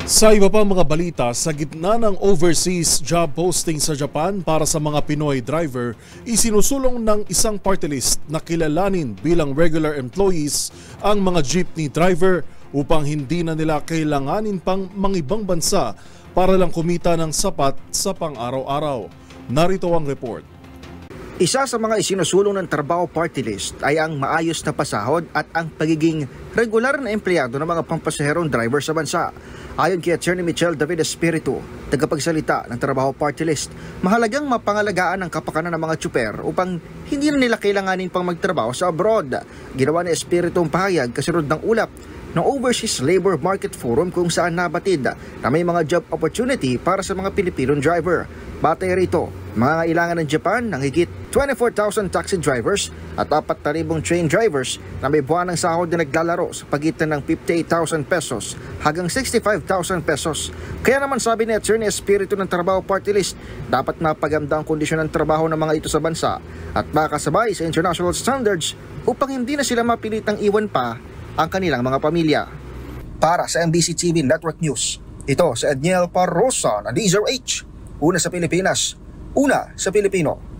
Sa iba pang mga balita, sa gitna ng overseas job posting sa Japan para sa mga Pinoy driver, isinusulong ng isang party list na kilalanin bilang regular employees ang mga jeepney driver upang hindi na nila kailanganin pang mangibang bansa para lang kumita ng sapat sa pang-araw-araw. Narito ang report. Isa sa mga isinusulong ng trabaho party list ay ang maayos na pasahod at ang pagiging regular na empleyado ng mga pampasaherong driver sa bansa. Ayon kay Attorney Michelle David Espiritu, tagapagsalita ng trabaho party list, mahalagang mapangalagaan ang kapakanan ng mga tsuper upang hindi na nila kailanganin pang magtrabaho sa abroad. Ginawa ni Espiritu ang pahayag kasunod ng ulap ng Overseas Labor Market Forum kung saan nabatid na may mga job opportunity para sa mga Pilipinong driver. Batay rito, mga kailangan ng Japan ng higit 24,000 taxi drivers at 4,000 train drivers na may buwan ng sahod na naglalaro sa pagitan ng 58,000 pesos hanggang 65,000 pesos. Kaya naman sabi ni Attorney Espiritu ng Trabaho Party List, dapat mapaganda ang kondisyon ng trabaho ng mga ito sa bansa at makasabay sa international standards upang hindi na sila mapilitang iwan pa ang kanilang mga pamilya. Para sa MBC TV Network News, ito si Edniel Parrosa na DZRH. Una sa Pilipinas, una sa Pilipino.